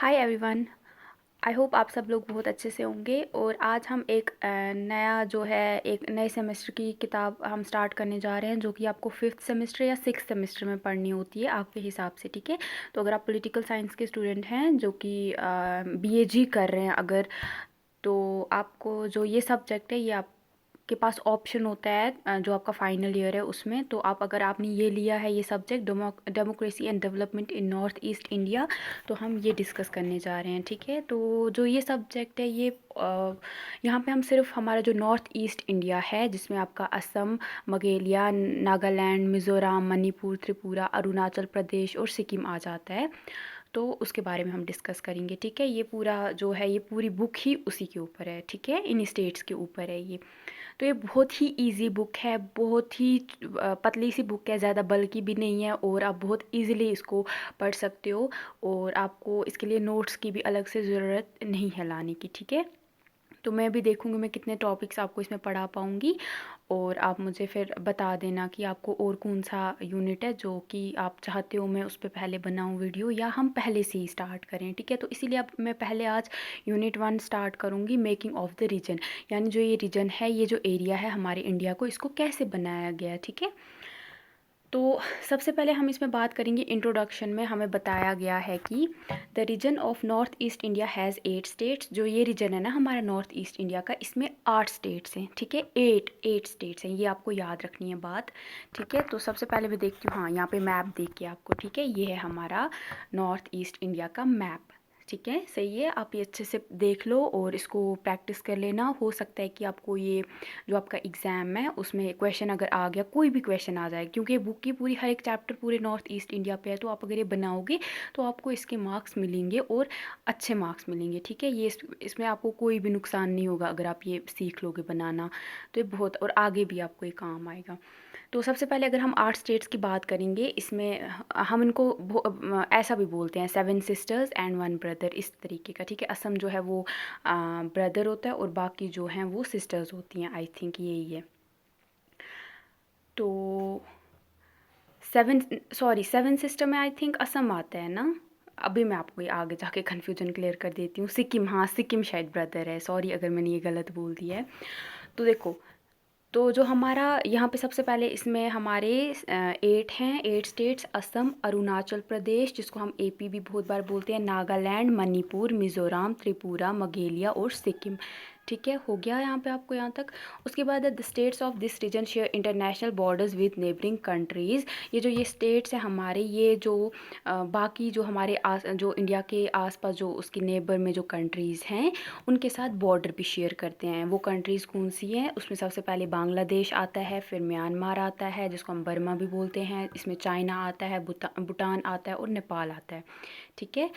Hi everyone. I hope आप सब लोग बहुत अच्छे से होंगे। और आज हम एक नया जो है एक नए सेमेस्टर की किताब हम स्टार्ट करने जा रहे हैं, जो कि आपको फिफ्थ सेमेस्टर या सिक्स सेमेस्टर में पढ़नी होती है आपके हिसाब से। ठीक है, तो अगर आप पॉलिटिकल साइंस के स्टूडेंट हैं जो कि बीएजी कर रहे हैं अगर, तो आपको जो ये सब्जेक्ट है ये आपके पास ऑप्शन होता है जो आपका फाइनल ईयर है उसमें। तो आप अगर आपने ये लिया है ये subject democracy and development in north east India, तो हम ये डिस्कस करने जा रहे हैं। ठीक है, तो जो ये सब्जेक्ट है ये यहाँ पे हम सिर्फ हमारा जो नॉर्थ ईस्ट इंडिया है जिसमें आपका असम, मेघालय, नागालैंड, मिज़ोरम, मणिपुर, त्रिपुरा, अरुणाचल प्रदेश और सिक्किम आ जाता है, तो उसके बारे में हम डिस्कस करेंगे। ठीक है, ये पूरा जो है ये पूरी बुक ही उसी के ऊपर है। ठीक है, इन स्टेट्स के ऊपर है ये। तो ये बहुत ही इजी बुक है, बहुत ही पतली सी बुक है, ज़्यादा बल्कि भी नहीं है, और आप बहुत इजीली इसको पढ़ सकते हो। और आपको इसके लिए नोट्स की भी अलग से ज़रूरत नहीं है लाने की। ठीक है, तो मैं भी देखूँगी मैं कितने टॉपिक्स आपको इसमें पढ़ा पाऊँगी, और आप मुझे फिर बता देना कि आपको और कौन सा यूनिट है जो कि आप चाहते हो मैं उस पर पहले बनाऊँ वीडियो, या हम पहले से ही स्टार्ट करें। ठीक है, तो इसीलिए अब मैं पहले आज यूनिट 1 स्टार्ट करूँगी, मेकिंग ऑफ द रीजन, यानी जो ये रीजन है, ये जो एरिया है हमारे इंडिया को, इसको कैसे बनाया गया है। ठीक है, तो सबसे पहले हम इसमें बात करेंगे। इंट्रोडक्शन में हमें बताया गया है कि the region of north east India has 8 states. जो ये रीजन है ना हमारा नॉर्थ ईस्ट इंडिया का, इसमें 8 स्टेट्स हैं। ठीक है, 8 स्टेट्स हैं, ये आपको याद रखनी है बात। ठीक है, तो सबसे पहले मैं देखती हूँ, हाँ यहाँ पे मैप देखिए आपको। ठीक है, ये है हमारा नॉर्थ ईस्ट इंडिया का मैप। ठीक है, सही है, आप ये अच्छे से देख लो और इसको प्रैक्टिस कर लेना। हो सकता है कि आपको ये जो आपका एग्ज़ाम है उसमें क्वेश्चन अगर आ गया, कोई भी क्वेश्चन आ जाए, क्योंकि बुक की पूरी हर एक चैप्टर पूरे नॉर्थ ईस्ट इंडिया पे है, तो आप अगर ये बनाओगे तो आपको इसके मार्क्स मिलेंगे और अच्छे मार्क्स मिलेंगे। ठीक है, ये इसमें आपको कोई भी नुकसान नहीं होगा अगर आप ये सीख लोगे बनाना, तो ये बहुत, और आगे भी आपको ये काम आएगा। तो सबसे पहले अगर हम 8 स्टेट्स की बात करेंगे, इसमें हम इनको ऐसा भी बोलते हैं 7 सिस्टर्स एंड 1 ब्रदर, इस तरीके का। ठीक है, असम जो है वो ब्रदर होता है और बाकी जो हैं वो सिस्टर्स होती हैं, आई थिंक यही है। तो 7 सिस्टर में आई थिंक असम आता है ना। अभी मैं आपको ये आगे जाके कन्फ्यूजन क्लियर कर देती हूँ। सिक्किम, हाँ सिक्किम शायद ब्रदर है, सॉरी अगर मैंने ये गलत बोल दिया है। तो देखो, तो जो हमारा यहाँ पे सबसे पहले इसमें हमारे 8 हैं, 8 स्टेट्स, असम, अरुणाचल प्रदेश जिसको हम एपी भी बहुत बार बोलते हैं, नागालैंड, मणिपुर, मिज़ोरम, त्रिपुरा, मेघालय और सिक्किम। ठीक है, हो गया यहाँ पे आपको यहाँ तक। उसके बाद the states of this region share international borders with neighbouring countries. ये जो ये स्टेट्स हैं हमारे, ये जो बाकी जो हमारे जो इंडिया के आसपास जो उसके नेबर में जो कंट्रीज़ हैं उनके साथ बॉर्डर भी शेयर करते हैं। वो कंट्रीज़ कौन सी हैं, उसमें सबसे पहले बांग्लादेश आता है, फिर म्यांमार आता है जिसको हम बर्मा भी बोलते हैं, इसमें चाइना आता है, भूटान आता है और नेपाल आता है। ठीक है,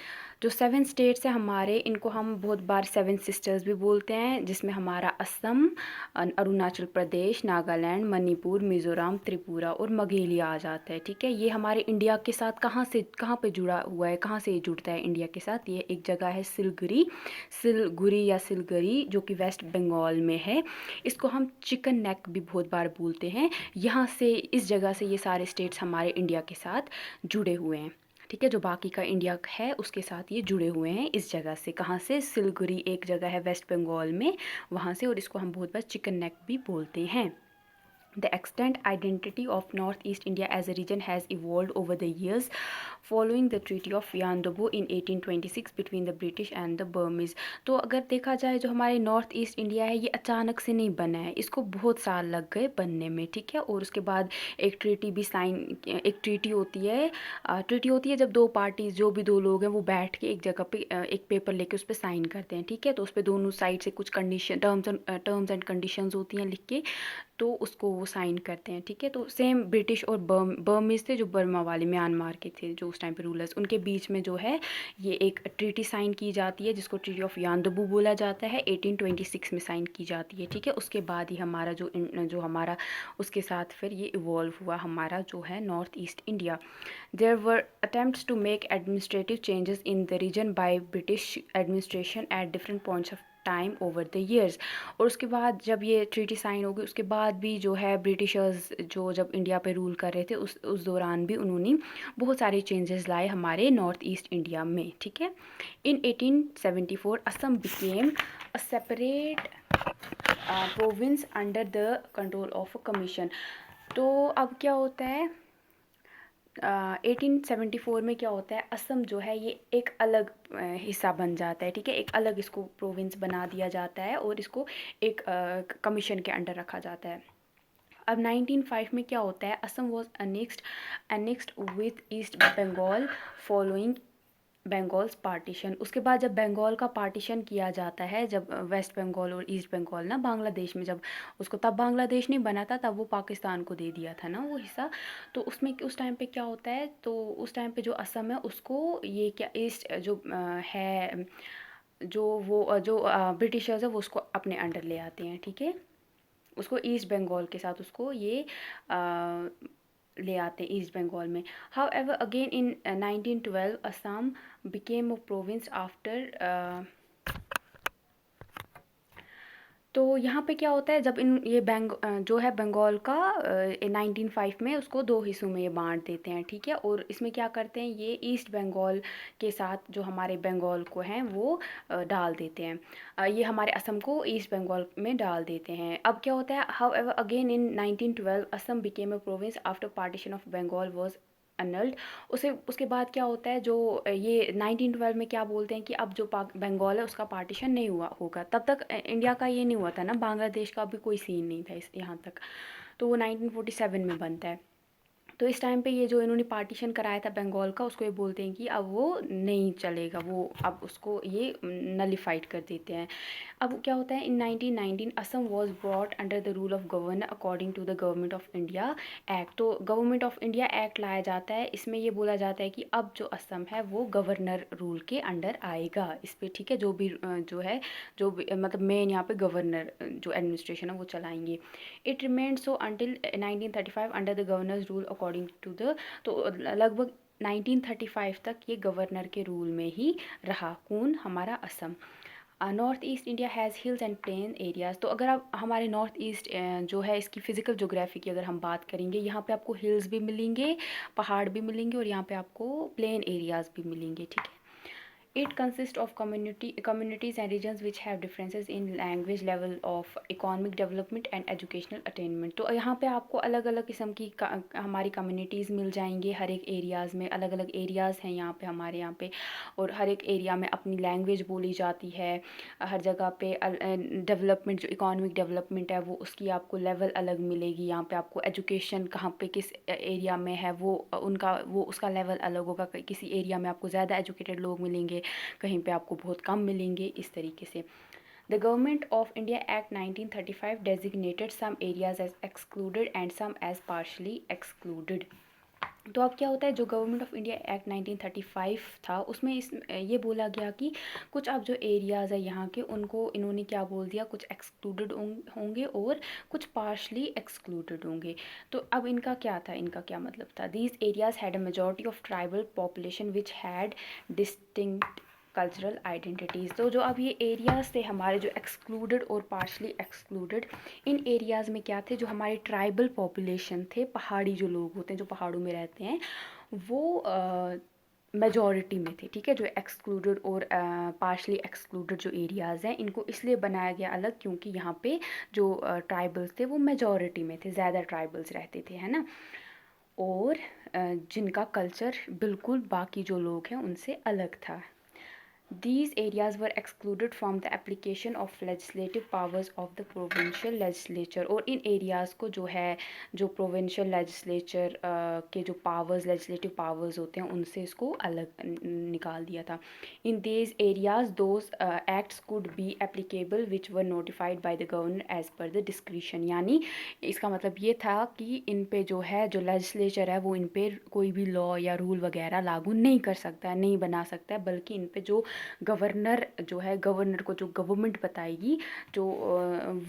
जो 7 स्टेट्स हैं हमारे, इनको हम बहुत बार 7 सिस्टर्स भी बोलते हैं, जिसमें हमारा असम, अरुणाचल प्रदेश, नागालैंड, मणिपुर, मिज़ोरम, त्रिपुरा और मेघालय आ जाता है। ठीक है, ये हमारे इंडिया के साथ कहाँ पे जुड़ा हुआ है, कहाँ से ये जुड़ता है इंडिया के साथ, ये एक जगह है सिलगुरी या सिलगरी, जो कि वेस्ट बंगाल में है। इसको हम चिकन नेक भी बहुत बार बोलते हैं। यहाँ से, इस जगह से ये सारे स्टेट्स हमारे इंडिया के साथ जुड़े हुए हैं। ठीक है, जो बाकी का इंडिया है उसके साथ ये जुड़े हुए हैं इस जगह से। कहाँ से, सिलगुरी एक जगह है वेस्ट बंगाल में, वहाँ से, और इसको हम बहुत बार चिकन नेक भी बोलते हैं। The extant identity of Northeast India as a region has evolved over the years following the Treaty of Yandobo in 1826 between the British and the Burmese। तो अगर देखा जाए जो हमारे नॉर्थ ईस्ट इंडिया है ये अचानक से नहीं बना है, इसको बहुत साल लग गए बनने में। ठीक है, और उसके बाद एक ट्रीटी भी साइन, एक ट्रीटी होती है जब दो पार्टीज, जो भी दो लोग हैं वो बैठ के एक जगह पे एक पेपर लेके उस पर साइन करते हैं। ठीक है, तो उस पर दोनों साइड से कुछ कंडीशन, टर्म्स एंड कंडीशंस होती हैं लिख के, तो उसको वो साइन करते हैं। ठीक है, तो सेम ब्रिटिश और बर्मीज थे जो बर्मा वाले म्यांमार के थे जो उस टाइम पे रूलर्स, उनके बीच में जो है ये एक ट्रीटी साइन की जाती है जिसको ट्रीटी ऑफ यान्दबू बोला जाता है, 1826 में साइन की जाती है। ठीक है, उसके बाद ही हमारा जो हमारा उसके साथ फिर ये इवॉल्व हुआ हमारा जो है North east India. There were attempts to make administrative changes in the region by British administration at different points of time over the years. और उसके बाद जब ये ट्रीटी साइन होगी उसके बाद भी जो है ब्रिटिशर्स जो जब इंडिया पे रूल कर रहे थे उस दौरान भी उन्होंने बहुत सारे चेंजेस लाए हमारे नॉर्थ ईस्ट इंडिया में, ठीक है। इन 1874 Assam became a separate province under the control of a commission. तो अब क्या होता है 1874 में क्या होता है, असम जो है ये एक अलग हिस्सा बन जाता है, ठीक है। एक अलग इसको प्रोविंस बना दिया जाता है और इसको एक कमीशन के अंडर रखा जाता है। अब 1905 में क्या होता है, Assam was annexed with East Bengal following Bengal's partition. उसके बाद जब बंगाल का पार्टीशन किया जाता है, जब वेस्ट बंगाल और ईस्ट बंगाल ना बांग्लादेश में, जब उसको तब बांग्लादेश नहीं बना था, तब वो पाकिस्तान को दे दिया था ना वो हिस्सा। तो उसमें उस टाइम पे क्या होता है, तो उस टाइम पे जो असम है उसको ये क्या ईस्ट जो है जो वो जो ब्रिटिशर्स है वो उसको अपने अंडर ले आते हैं, ठीक है। उसको ईस्ट बंगाल के साथ उसको ये ले आते हैं ईस्ट बंगाल में। How ever again in 1912 Assam became a province after. तो यहाँ पे क्या होता है, जब इन ये जो है बंगाल का 1905 में उसको दो हिस्सों में ये बांट देते हैं, ठीक है। और इसमें क्या करते हैं, ये ईस्ट बंगाल के साथ जो हमारे बंगाल को हैं वो डाल देते हैं, ये हमारे असम को ईस्ट बंगाल में डाल देते हैं। अब क्या होता है, however again in 1912 Assam became a province after partition of Bengal was annulled. उसके बाद क्या होता है, जो ये 1912 में क्या बोलते हैं कि अब जो बंगाल है उसका पार्टीशन नहीं हुआ होगा। तब तक इंडिया का ये नहीं हुआ था ना, बांग्लादेश का भी कोई सीन नहीं था इस यहाँ तक। तो वो 1947 में बनता है। तो इस टाइम पे ये जो इन्होंने पार्टीशन कराया था बंगाल का, उसको ये बोलते हैं कि अब वो नहीं चलेगा, वो अब उसको ये नलिफाइड कर देते हैं। अब क्या होता है, in 1919 Assam was brought under the rule of governor according to the government of India Act. तो गवर्नमेंट ऑफ इंडिया एक्ट लाया जाता है, इसमें ये बोला जाता है कि अब जो असम है वो गवर्नर रूल के अंडर आएगा इस पर, ठीक है। जो भी जो है जो भी मतलब मेन यहाँ पे गवर्नर जो एडमिनिस्ट्रेशन है वो चलाएंगे। It remained so until 1935 under the governor's rule according to the. तो लगभग 1935 तक ये गवर्नर के रूल में ही रहा, कौन, हमारा Assam. North east India has hills and plain areas. तो अगर आप हमारे नॉर्थ ईस्ट जो है इसकी फ़िज़िकल जोग्राफी की अगर हम बात करेंगे, यहाँ पे आपको हिल्स भी मिलेंगे, पहाड़ भी मिलेंगे और यहाँ पे आपको प्लेन एरियाज़ भी मिलेंगे, ठीक है। It consists of communities and regions which have differences in language, level of economic development and educational attainment। तो यहाँ पे आपको अलग अलग किस्म की हमारी कम्युनिटीज़ मिल जाएंगी हर एक एरियाज़ में। अलग अलग एरियाज़ हैं यहाँ पे हमारे यहाँ पे, और हर एक एरिया में अपनी लैंग्वेज बोली जाती है। हर जगह पे डेवलपमेंट जो इकोनॉमिक डेवलपमेंट है वो उसकी आपको लेवल अलग मिलेगी। यहाँ पे आपको एजुकेशन कहाँ पे किस एरिया में है वो उसका लेवल अलग होगा। किसी एरिया में आपको ज़्यादा एजुकेटेड लोग मिलेंगे, कहीं पे आपको बहुत कम मिलेंगे, इस तरीके से। The government of India act 1935 designated some areas as excluded and some as partially excluded. तो अब क्या होता है, जो गवर्नमेंट ऑफ इंडिया एक्ट 1935 था उसमें ये बोला गया कि कुछ अब जो एरियाज़ है यहाँ के उनको इन्होंने क्या बोल दिया, कुछ एक्सक्लूडेड होंगे और कुछ पार्शली एक्सक्लूडेड होंगे। तो अब इनका क्या था, इनका क्या मतलब था, these areas had a majority of tribal population which had distinct cultural identities. तो जो अब ये एरियाज़ थे हमारे जो एक्सक्लूडेड और पार्शली एक्सक्लूडेड, इन एरियाज़ में क्या थे, जो हमारे ट्राइबल पॉपुलेशन थे, पहाड़ी जो लोग होते हैं जो पहाड़ों में रहते हैं वो मेजॉरिटी में थे, ठीक है। जो एक्सक्लूडेड और पार्शली एक्सक्लूडेड जो एरियाज़ हैं इनको इसलिए बनाया गया अलग क्योंकि यहाँ पे जो ट्राइबल्स थे वो मेजॉरिटी में थे, ज़्यादा ट्राइबल्स रहते थे, है ना। और जिनका कल्चर बिल्कुल बाकी जो लोग हैं उनसे अलग था। These areas were excluded from the application of legislative powers of the provincial legislature। और इन areas को जो है जो provincial legislature के जो powers legislative powers होते हैं उनसे इसको अलग निकाल दिया था। In these areas those acts could be applicable which were notified by the governor as per the discretion। यानी इसका मतलब ये था कि इन पे जो है जो legislature है वो इन पे कोई भी law या rule वगैरह लागू नहीं कर सकता है, नहीं बना सकता है, बल्कि इन पे जो गवर्नर जो है, गवर्नर को जो गवर्नमेंट बताएगी जो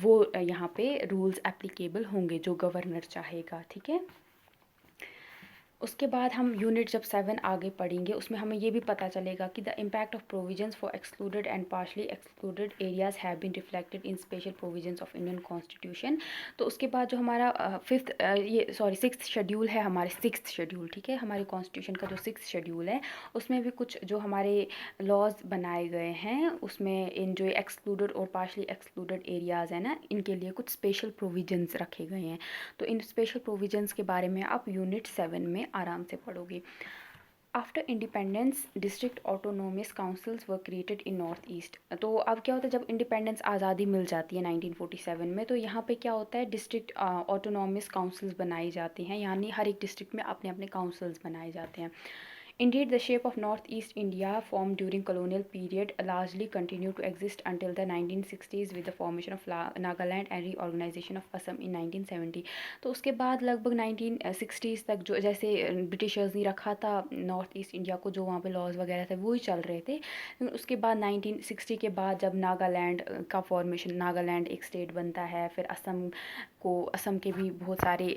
वो यहाँ पे रूल्स एप्लीकेबल होंगे जो गवर्नर चाहेगा, ठीक है। उसके बाद हम यूनिट जब 7 आगे पढ़ेंगे उसमें हमें ये भी पता चलेगा कि the impact of provisions for excluded and partially excluded areas have been reflected in special provisions of Indian constitution. तो उसके बाद जो हमारा सिक्स्थ शेड्यूल है, हमारे सिक्स्थ शेड्यूल, ठीक है, हमारे कॉन्स्टिट्यूशन का जो सिक्स्थ शेड्यूल है उसमें भी कुछ जो हमारे लॉज बनाए गए हैं उसमें इन जो एक्सक्लूडेड और पार्शली एक्सक्लूडेड एरियाज़ है ना, इनके लिए कुछ स्पेशल प्रोविजंस रखे गए हैं। तो इन स्पेशल प्रोविजंस के बारे में आप यूनिट 7 में आराम से पढ़ोगे। After independence district autonomous councils were created in north east. तो अब क्या होता है, जब इंडिपेंडेंस आज़ादी मिल जाती है 1947 में, तो यहाँ पे क्या होता है, डिस्ट्रिक्ट ऑटोनोमस काउंसिल्स बनाई जाती हैं, यानी हर एक डिस्ट्रिक्ट में अपने अपने काउंसिल्स बनाए जाते हैं। Indeed, the shape of northeast India formed during colonial period largely continued to exist until the 1960s with the formation of Nagaland and reorganization of Assam in 1970। तो उसके बाद लगभग 1960s तक जो जैसे ब्रिटिशर्स ने रखा था नॉर्थ ईस्ट इंडिया को, जो वहाँ पे लॉज वगैरह थे वही चल रहे थे। लेकिन उसके बाद 1960 के बाद जब नागालैंड का फॉर्मेशन, नागालैंड एक स्टेट बनता है, फिर असम के भी बहुत सारे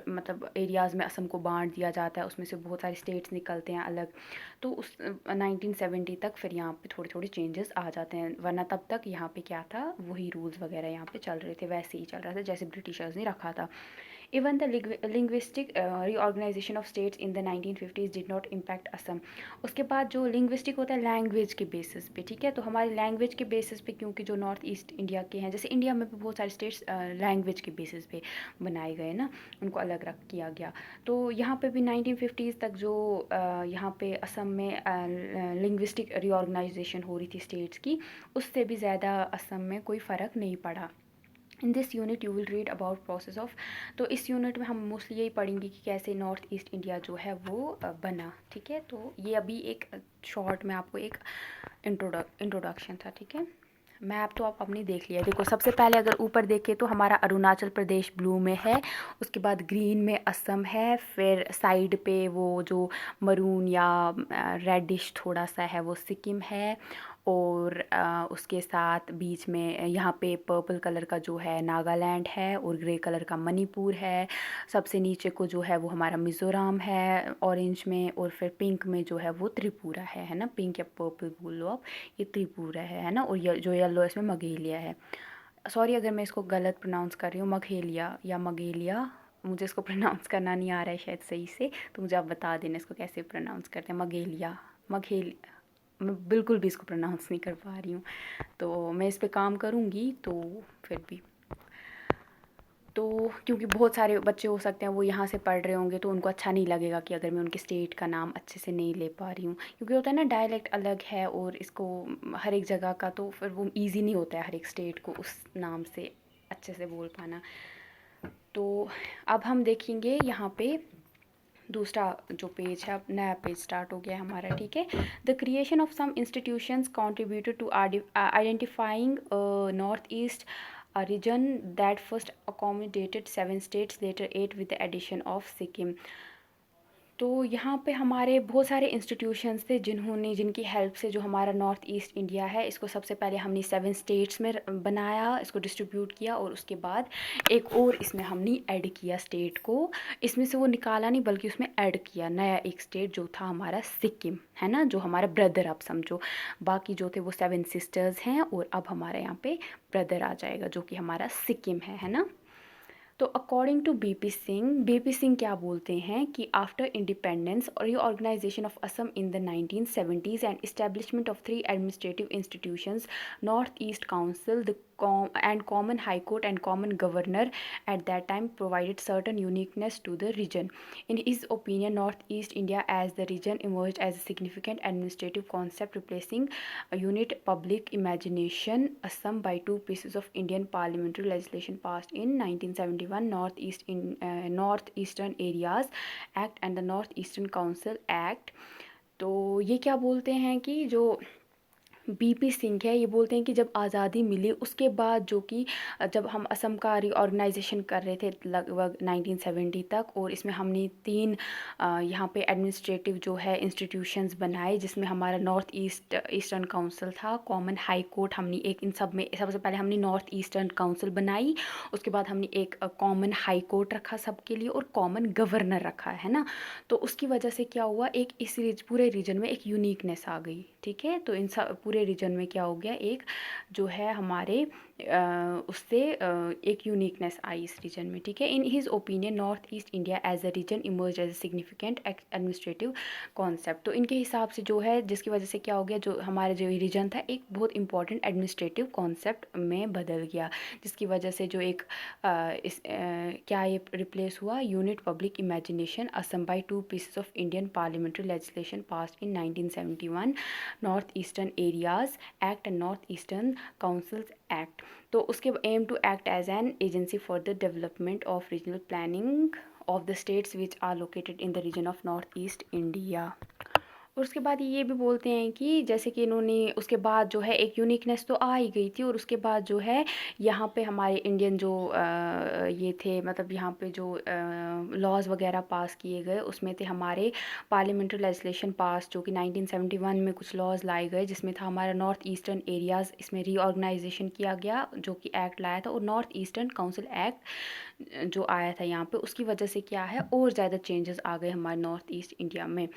मतलब एरियाज़ में असम को बांट दिया जाता है, उसमें से बहुत सारे स्टेट्स निकलते हैं अलग। तो उस 1970 तक फिर यहाँ पे थोड़े थोड़े चेंजेस आ जाते हैं, वरना तब तक यहाँ पे क्या था, वही रूल्स वगैरह यहाँ पे चल रहे थे, वैसे ही चल रहा था जैसे ब्रिटिशर्स ने रखा था। Even the linguistic reorganization of states in the 1950s did not impact Assam। उसके बाद जो लिंग्विस्टिक होता है लैंग्वेज के बेसिस पे, ठीक है, तो हमारे लैंग्वेज के बेसिस पे, क्योंकि जो नॉर्थ ईस्ट इंडिया के हैं, जैसे इंडिया में भी बहुत सारे स्टेट्स लैंग्वेज के बेसिस पे बनाए गए ना, उनको अलग रख किया गया। तो यहाँ पे भी 1950s तक जो यहाँ पे असम में लिंग्विस्टिक रिऑर्गेनाइजेशन हो रही थी स्टेट्स की, उससे भी ज़्यादा असम में कोई फ़र्क नहीं पड़ा। In this unit you will read about process of. तो इस यूनिट में हम मोस्टली यही पढ़ेंगे कि कैसे नॉर्थ ईस्ट इंडिया जो है वो बना, ठीक है। तो ये अभी एक शॉर्ट में आपको एक इंट्रोडक्शन था, ठीक है। मैप तो आप अपनी देख लिया, देखो सबसे पहले अगर ऊपर देखें तो हमारा अरुणाचल प्रदेश ब्लू में है, उसके बाद ग्रीन में असम है, फिर साइड पे वो जो मरून या रेडिश थोड़ा सा है वो सिक्किम है, और उसके साथ बीच में यहाँ पे पर्पल कलर का जो है नागालैंड है, और ग्रे कलर का मणिपुर है। सबसे नीचे को जो है वो हमारा मिज़ोरम है ऑरेंज में, और फिर पिंक में जो है वो त्रिपुरा है ना, पिंक या पर्पल बोल लो आप, ये त्रिपुरा है ना, और जो येलो इसमें मघेलिया है। सॉरी अगर मैं इसको गलत प्रोनाउंस कर रही हूँ, मघेलिया या मघेलिया, मुझे इसको प्रोनाउंस करना नहीं आ रहा है शायद सही से, तो मुझे आप बता देना इसको कैसे प्रोनाउंस करते हैं, मघेलिया, मघेल मैं बिल्कुल भी इसको प्रोनाउंस नहीं कर पा रही हूँ, तो मैं इस पे काम करूँगी। तो फिर भी तो क्योंकि बहुत सारे बच्चे हो सकते हैं वो यहाँ से पढ़ रहे होंगे, तो उनको अच्छा नहीं लगेगा कि अगर मैं उनके स्टेट का नाम अच्छे से नहीं ले पा रही हूँ, क्योंकि होता है ना डायलेक्ट अलग है, और इसको हर एक जगह का, तो फिर वो ईज़ी नहीं होता है हर एक स्टेट को उस नाम से अच्छे से बोल पाना। तो अब हम देखेंगे यहाँ पे दूसरा जो पेज है, अब नया पेज स्टार्ट हो गया है हमारा, ठीक है। The creation of some institutions contributed to identifying north east a region that first accommodated 7 states, later 8 with the addition of Sikkim। तो यहाँ पे हमारे बहुत सारे इंस्टीट्यूशंस थे जिनकी हेल्प से जो हमारा नॉर्थ ईस्ट इंडिया है, इसको सबसे पहले हमने 7 स्टेट्स में बनाया, इसको डिस्ट्रीब्यूट किया, और उसके बाद एक और इसमें हमने ऐड किया स्टेट को, इसमें से वो निकाला नहीं बल्कि उसमें ऐड किया नया एक स्टेट जो था हमारा सिक्किम, है ना, जो हमारा ब्रदर आप समझो। बाकी जो थे वो 7 सिस्टर्स हैं, और अब हमारे यहाँ पे ब्रदर आ जाएगा जो कि हमारा सिक्किम है ना। तो अकॉर्डिंग टू बीपी सिंह क्या बोलते हैं कि आफ्टर इंडिपेंडेंस और reorganisation of Assam in the 1970s and establishment of 3 administrative institutions, north east council, the and common high court and common governor at that time provided certain uniqueness to the region. In his opinion, northeast India as the region emerged as a significant administrative concept, replacing a unit public imagination. Assam by 2 pieces of Indian parliamentary legislation passed in 1971, Northeastern Areas Act and the Northeastern Council Act। तो ये क्या बोलते हैं कि जो BP Singh है। ये बोलते हैं कि जब आज़ादी मिली उसके बाद जो कि जब हम असम का रीऑर्गेनाइजेशन कर रहे थे लगभग 1970 तक, और इसमें हमने 3 यहाँ पे एडमिनिस्ट्रेटिव जो है इंस्टीट्यूशंस बनाए, जिसमें हमारा ईस्टर्न काउंसिल था, कॉमन हाई कोर्ट, हमने एक इन सब में सबसे पहले हमने नॉर्थ ईस्टर्न काउंसिल बनाई, उसके बाद हमने एक कॉमन हाई कोर्ट रखा सबके लिए और कॉमन गवर्नर रखा है ना। तो उसकी वजह से क्या हुआ, एक इस पूरे रीजन में एक यूनिकनेस आ गई। ठीक है, तो इन सब पूरे रीजन में क्या हो गया, एक जो है हमारे उससे एक यूनिकनेस आई इस रीजन में। ठीक है, in his opinion north east India as a region emerge as a significant administrative concept. तो इनके हिसाब से जो है, जिसकी वजह से क्या हो गया, जो हमारा जो रीजन था एक बहुत इंपॉर्टेंट एडमिनिस्ट्रेटिव कॉन्सेप्ट में बदल गया, जिसकी वजह से जो एक क्या ये रिप्लेस हुआ, unit public imagination Assam by 2 pieces of Indian parliamentary legislation passed in 1971, north eastern areas act and north eastern councils act. तो उसके aim to act as an agency for the development of regional planning of the states which are located in the region of north east India. और उसके बाद ये भी बोलते हैं कि जैसे कि इन्होंने उसके बाद जो है एक यूनिकनेस तो आ ही गई थी, और उसके बाद जो है यहाँ पे हमारे इंडियन जो ये थे, मतलब यहाँ पे जो लॉज वगैरह पास किए गए, उसमें थे हमारे पार्लियामेंट्री लेजिस्लेशन पास, जो कि 1971 में कुछ लॉज लाए गए, जिसमें था हमारा नॉर्थ ईस्टर्न एरियाज़, इसमें रीऑर्गेनाइजेशन किया गया, जो कि एक्ट लाया था, और नॉर्थ ईस्टर्न काउंसिल एक्ट जो आया था यहाँ पे, उसकी वजह से क्या है और ज़्यादा चेंजेस आ गए हमारे नॉर्थ ईस्ट इंडिया में।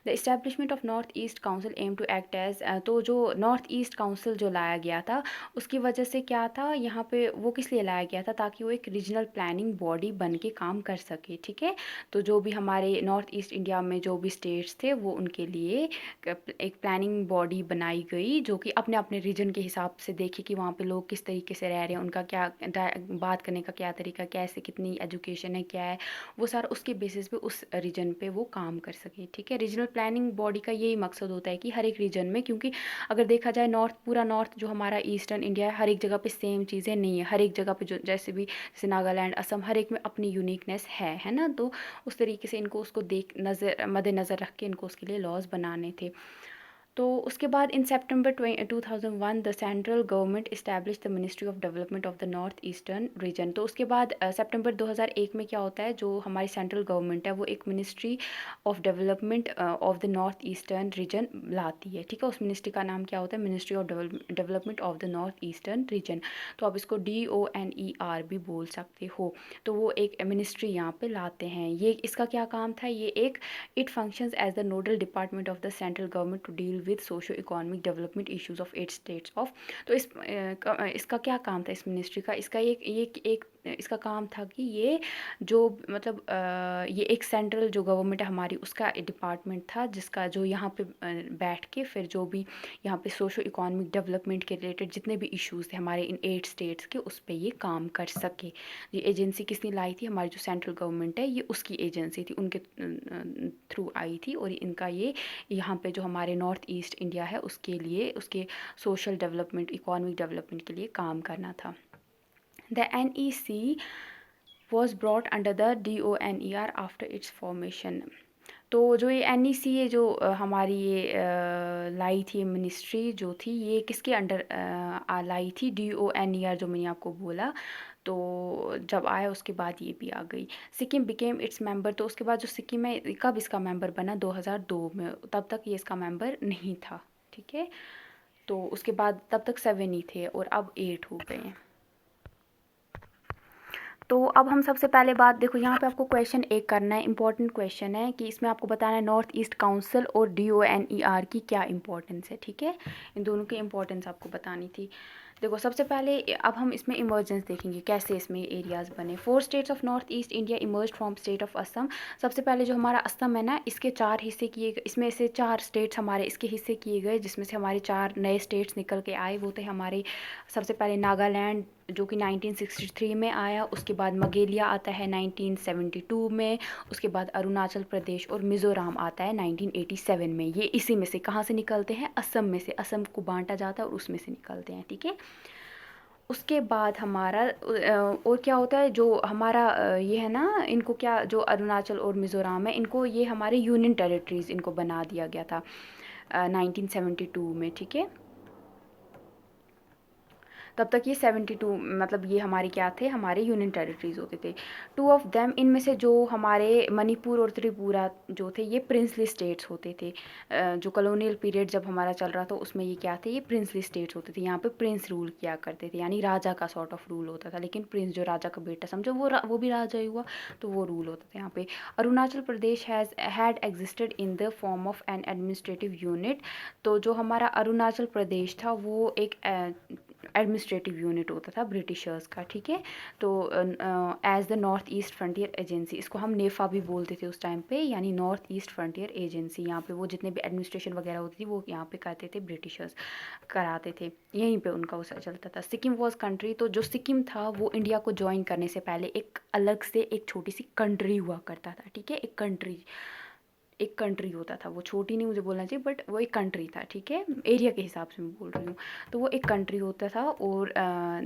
The establishment of north east council aim to act as, तो जो नॉर्थ ईस्ट काउंसिल जो लाया गया था, उसकी वजह से क्या था यहाँ पे, वो किस लिए लाया गया था, ताकि वो एक रीजनल प्लानिंग बॉडी बन के काम कर सके। ठीक है, तो जो भी हमारे नॉर्थ ईस्ट इंडिया में जो भी स्टेट्स थे, वो उनके लिए एक प्लानिंग बॉडी बनाई गई, जो कि अपने अपने रीजन के हिसाब से देखे कि वहाँ पे लोग किस तरीके से रह रहे हैं, उनका क्या बात करने का क्या तरीका, कैसे कितनी एजुकेशन है, क्या है वो सारा, उसके बेसिस पे उस रीजन पे वो काम कर सके। ठीक है, रीजनल प्लानिंग बॉडी का यही मकसद होता है कि हर एक रीजन में, क्योंकि अगर देखा जाए पूरा नॉर्थ जो हमारा ईस्टर्न इंडिया है, हर एक जगह पे सेम चीज़ें नहीं है, हर एक जगह पे जो जैसे नागालैंड, असम, हर एक में अपनी यूनिकनेस है ना। तो उस तरीके से इनको उसको मद्देनज़र रख के इनको उसके लिए लॉज बनाने थे। तो उसके बाद इन सितंबर 2001 the central government establish the ministry of development of the north eastern region. तो उसके बाद सितंबर 2001 में क्या होता है, जो हमारी सेंट्रल गवर्नमेंट है वो एक ministry of development of the north eastern region लाती है। ठीक है, उस मिनिस्ट्री का नाम क्या होता है, ministry of development of the north eastern region. तो आप इसको DONER भी बोल सकते हो। तो वो एक मिनिस्ट्री यहाँ पे लाते हैं। ये इसका क्या काम था, ये एक it functions as the nodal department of the central government to deal with socio economic development issues of 8 states of. तो इसका क्या काम था इस मिनिस्ट्री का, इसका एक इसका काम था कि ये जो मतलब ये एक सेंट्रल जो गवर्नमेंट है हमारी, उसका डिपार्टमेंट था, जिसका जो यहाँ पे बैठ के फिर जो भी यहाँ पे सोशो इकोनॉमिक डेवलपमेंट के रिलेटेड जितने भी इश्यूज़ थे हमारे इन 8 स्टेट्स के, उस पर ये काम कर सके। ये एजेंसी किसने लाई थी, हमारी जो सेंट्रल गवर्नमेंट है, ये उसकी एजेंसी थी, उनके थ्रू आई थी, और इनका ये यहाँ पे जो हमारे नॉर्थ ईस्ट इंडिया है उसके लिए, उसके सोशल डेवलपमेंट, इकोनॉमिक डेवलपमेंट के लिए काम करना था। The NEC was brought under the DONER after its formation। तो जो ये NEC ये जो हमारी ये लाई थी मिनिस्ट्री जो थी, ये किसके अंडर लाई थी, DONER जो मैंने आपको बोला। तो जब आया उसके बाद ये भी आ गई। Sikkim became its member. तो उसके बाद जो सिक्किम है कब इसका मेंबर बना, 2002 में, तब तक ये इसका मेंबर नहीं था। ठीक है, तो उसके बाद तब तक 7 ही थे और अब 8 हो गए हैं। तो अब हम सबसे पहले बात देखो, यहाँ पे आपको क्वेश्चन एक करना है, इंपॉर्टेंट क्वेश्चन है कि इसमें आपको बताना है नॉर्थ ईस्ट काउंसिल और DONER की क्या इंपॉर्टेंस है। ठीक है, इन दोनों की इंपॉर्टेंस आपको बतानी थी। देखो सबसे पहले अब हम इसमें इमर्जेंस देखेंगे, कैसे इसमें एरियाज़ बने। 4 states of north east India emerge from state of Assam. सबसे पहले जो हमारा असम है ना, इसके 4 हिस्से किए गए, इसमें से 4 स्टेट्स हमारे इसके हिस्से किए गए, जिसमें से हमारे 4 नए स्टेट्स निकल के आए। वो थे हमारे सबसे पहले नागालैंड जो कि 1963 में आया, उसके बाद मगेलिया आता है 1972 में, उसके बाद अरुणाचल प्रदेश और मिज़ोरम आता है 1987 में। ये इसी में से कहाँ से निकलते हैं, असम में से, असम को बांटा जाता है और उसमें से निकलते हैं। ठीक है, उसके बाद हमारा और क्या होता है, जो हमारा ये है ना, इनको क्या, जो अरुणाचल और मिज़ोरम है, इनको ये हमारे यूनियन टेरिटरीज़ इनको बना दिया गया था 1972 में। ठीक है, तब तक ये 72 मतलब ये हमारे क्या थे, हमारे यूनियन टेरिटरीज होते थे। टू ऑफ देम, इनमें से जो हमारे मणिपुर और त्रिपुरा जो थे ये प्रिंसली स्टेट्स होते थे। जो कॉलोनियल पीरियड जब हमारा चल रहा था उसमें ये क्या थे, ये प्रिंसली स्टेट्स होते थे। यहाँ पे प्रिंस रूल किया करते थे, यानी राजा का सॉर्ट ऑफ रूल होता था, लेकिन प्रिंस जो राजा का बेटा समझो वो भी राजा ही हुआ, तो वो रूल होता था यहाँ पे। Arunachal Pradesh had existed in the form of an administrative unit. तो जो हमारा अरुणाचल प्रदेश था वो एक एडमिनिस्ट्रेटिव यूनिट होता था ब्रिटिशर्स का, ठीक है। तो as the north east frontier agency, इसको हम नेफा भी बोलते थे उस टाइम पे, यानी नॉर्थ ईस्ट फ्रंटियर एजेंसी। यहाँ पे वो जितने भी एडमिनिस्ट्रेशन वगैरह होती थी वो यहाँ पे करते थे, ब्रिटिशर्स कराते थे, यहीं पे उनका वो चलता था। सिक्किम वॉज कंट्री, तो जो सिक्किम था वो इंडिया को ज्वाइन करने से पहले एक अलग से एक छोटी सी कंट्री हुआ करता था, ठीक है। एक कंट्री होता था, वो छोटी नहीं मुझे बोलना चाहिए, बट वो एक कंट्री था, ठीक है, एरिया के हिसाब से मैं बोल रही हूँ। तो वो एक कंट्री होता था, और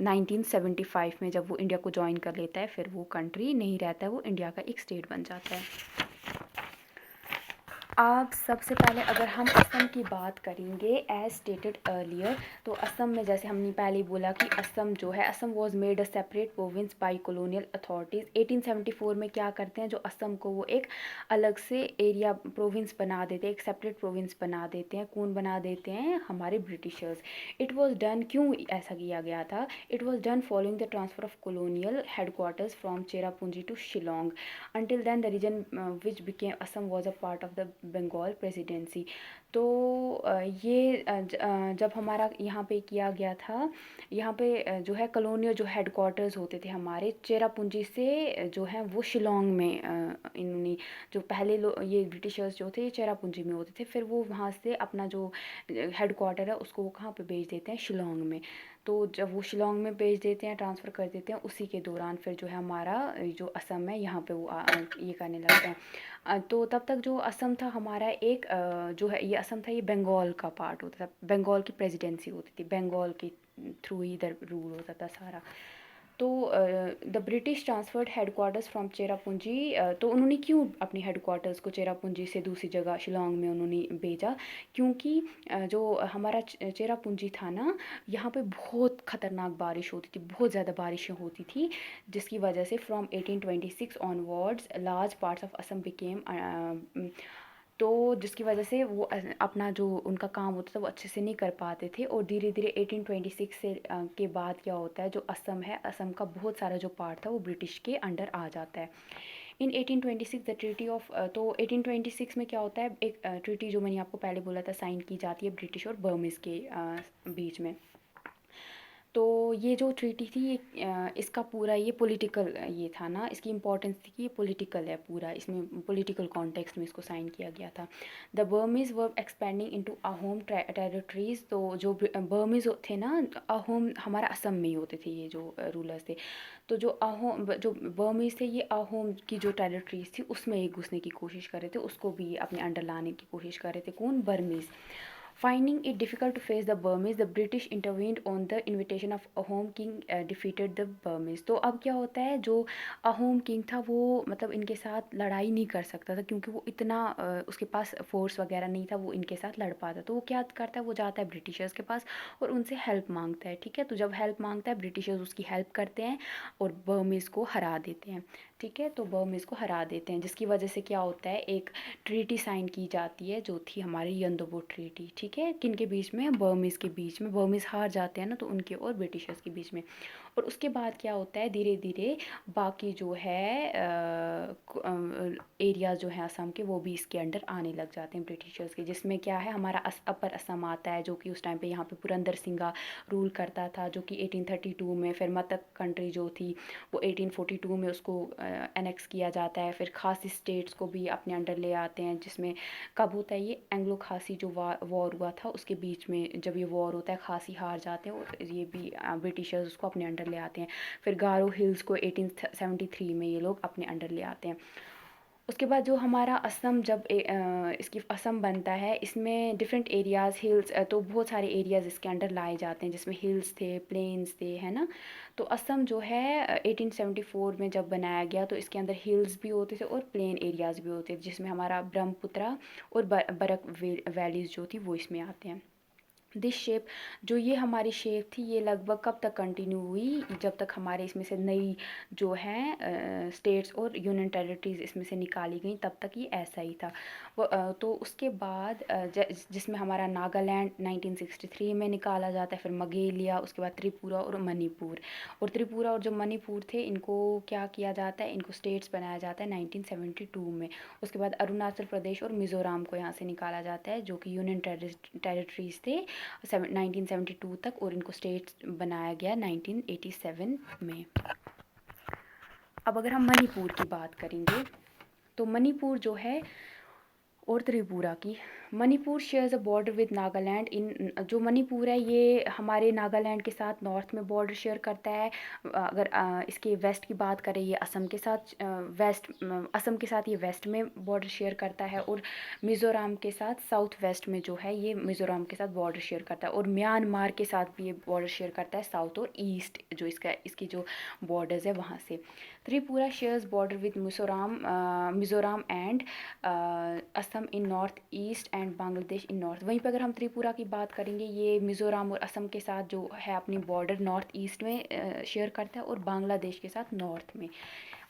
1975 में जब वो इंडिया को ज्वाइन कर लेता है, फिर वो कंट्री नहीं रहता है, वो इंडिया का एक स्टेट बन जाता है। आप सबसे पहले अगर हम असम की बात करेंगे एज स्टेटेड अर्लियर, तो असम में जैसे हमने पहले बोला कि असम जो है, Assam was made a separate province by colonial authorities. 1874 में क्या करते हैं, जो असम को वो एक अलग से एरिया प्रोविंस बना देते हैं, एक सेपरेट प्रोविंस बना देते हैं। कौन बना देते हैं, हमारे ब्रिटिशर्स। इट वॉज डन, क्यों ऐसा किया गया था, it was done following the transfer of colonial headquarters from Cherrapunji to Shillong. Until then, the region which became Assam was a part of the Bengal presidency. तो ये जब हमारा यहाँ पे किया गया था, यहाँ पे जो है कॉलोनियल जो हेडक्वार्टर्स होते थे हमारे चेरापूंजी से जो है वो शिलोंग में इन्होंने जो पहले ये ब्रिटिशर्स जो थे ये चेरापूंजी में होते थे, फिर वो वहाँ से अपना जो हेडक्वार्टर है उसको वो कहाँ पे भेज देते हैं, शिलोंग में। तो जब वो शिलोंग में भेज देते हैं, ट्रांसफ़र कर देते हैं, उसी के दौरान फिर जो है हमारा जो असम है यहाँ पे वो ये करने लगते हैं। तो तब तक जो असम था हमारा एक जो है ये असम था, ये बंगाल का पार्ट होता था, बंगाल की प्रेसिडेंसी होती थी, बंगाल के थ्रू ही इधर रूल होता था सारा। तो the British transferred headquarters from Cherrapunji. तो उन्होंने क्यों अपनी हेडक्वार्टर्स को चेरापूंजी से दूसरी जगह शिलोंग में उन्होंने भेजा, क्योंकि जो हमारा चेरापूंजी था ना, यहाँ पे बहुत ख़तरनाक बारिश होती थी, बहुत ज़्यादा बारिशें होती थी, जिसकी वजह से from 1826 onwards large parts of Assam became, तो जिसकी वजह से वो अपना जो उनका काम होता था वो अच्छे से नहीं कर पाते थे। और धीरे धीरे 1826 से के बाद क्या होता है, जो असम है, असम का बहुत सारा जो पार्ट था वो ब्रिटिश के अंडर आ जाता है। इन 1826 द ट्रीटी ऑफ, तो 1826 में क्या होता है, एक ट्रीटी जो मैंने आपको पहले बोला था साइन की जाती है ब्रिटिश और बर्मिस के बीच में। तो ये जो ट्रीटी थी ये इसका पूरा ये पॉलिटिकल ये था ना, इसकी इम्पोर्टेंस थी कि ये पॉलिटिकल है पूरा, इसमें पॉलिटिकल कॉन्टेक्स्ट में इसको साइन किया गया था। The Burmese were expanding into Ahom territories. तो जो बर्मीज थे ना, अहोम हमारा असम में ही होते थे ये जो रूलर्स थे। तो जो जो बर्मीज थे ये अहोम की जो टेरिटरीज थी उसमें एक घुसने की कोशिश कर रहे थे, उसको भी अपने अंडर लाने की कोशिश कर रहे थे। कौन, Burmese. Finding it difficult to face the Burmese, the British intervened on the invitation of Ahom king, defeated the Burmese। तो अब क्या होता है, जो अहोम किंग था वो मतलब इनके साथ लड़ाई नहीं कर सकता था, क्योंकि वो इतना उसके पास फोर्स वगैरह नहीं था वो इनके साथ लड़ पाता। तो वो क्या करता है, वो जाता है ब्रिटिशर्स के पास और उनसे हेल्प मांगता है, ठीक है। तो जब हेल्प मांगता है, ब्रिटिशर्स उसकी हेल्प करते हैं और बर्मीज़ को हरा देते हैं, ठीक है। तो बर्मीज़ को हरा देते हैं, जिसकी वजह से क्या होता है, एक ट्रीटी साइन की जाती है जो थी हमारी यंदोबो ट्रीटी, ठीक है। किन के बीच में, बर्मीज़ के बीच में। बर्मीज़ हार जाते हैं ना, तो उनके और ब्रिटिशर्स के बीच में। और उसके बाद क्या होता है, धीरे धीरे बाकी जो है एरिया जो है असम के वो भी इसके अंडर आने लग जाते हैं ब्रिटिशर्स के, जिसमें क्या है, हमारा अपर असम आता है, जो कि उस टाइम पे यहाँ पे पुरंदर सिंघा रूल करता था, जो कि 1832 में। फिर मतक कंट्री जो थी वो 1842 में उसको एनेक्स किया जाता है। फिर खासी स्टेट्स को भी अपने अंडर ले आते हैं, जिसमें कब होता है ये, एंग्लो खासी जो वॉर हुआ था उसके बीच में जब ये वॉर होता है, खासी हार जाते हैं और ये भी ब्रिटिशर्स उसको अपने अंडर ले आते हैं। फिर गारो हिल्स को 1873 में ये लोग अपने अंडर ले आते हैं। उसके बाद जो हमारा असम जब इसकी असम बनता है, इसमें डिफरेंट एरियाज़ हिल्स, तो बहुत सारे एरियाज़ इसके अंडर लाए जाते हैं, जिसमें हिल्स थे, प्लेन्स थे, है ना। तो असम जो है 1874 में जब बनाया गया, तो इसके अंदर हिल्स भी होते थे और प्लेन एरियाज़ भी होते थे, जिसमें हमारा ब्रह्मपुत्रा और बरक वैलीज़ जो थी वो इसमें आते हैं। दिस शेप, जो ये हमारी शेप थी, ये लगभग कब तक कंटिन्यू हुई, जब तक हमारे इसमें से नई जो है स्टेट्स और यूनियन टेरिटरीज इसमें से निकाली गई, तब तक ये ऐसा ही था। तो उसके बाद जिसमें हमारा नागालैंड 1963 में निकाला जाता है, फिर मगेलिया, उसके बाद त्रिपुरा और मणिपुर। और त्रिपुरा और जो मणिपुर थे, इनको क्या किया जाता है, इनको स्टेट्स बनाया जाता है 1972 में। उसके बाद अरुणाचल प्रदेश और मिज़ोरम को यहाँ से निकाला जाता है, जो कि यूनियन टेरिटरीज थे 1972 तक, और इनको स्टेट्स बनाया गया 1987 में। अब अगर हम मणिपुर की बात करेंगे, तो मणिपुर जो है और त्रिपुरा की, Manipur shares a border with Nagaland in, जो मणिपुर है ये हमारे नागालैंड के साथ नॉर्थ में बॉर्डर शेयर करता है। अगर इसके वेस्ट की बात करें, ये असम के साथ असम के साथ ये वेस्ट में बॉर्डर शेयर करता है, और मिज़ोरम के साथ साउथ वेस्ट में जो है ये मिज़ोरम के साथ बॉर्डर शेयर करता है, और म्यांमार के साथ भी ये बॉर्डर शेयर करता है, साउथ और ईस्ट जो इसकी जो बॉर्डर्स है वहाँ से। Tripura shares border with Mizoram and Assam in north east and Bangladesh in north. वहीं पर अगर हम त्रिपुरा की बात करेंगे, ये मिज़ोरम और असम के साथ जो है अपनी बॉर्डर नॉर्थ ईस्ट में शेयर करता है, और बांग्लादेश के साथ नॉर्थ में,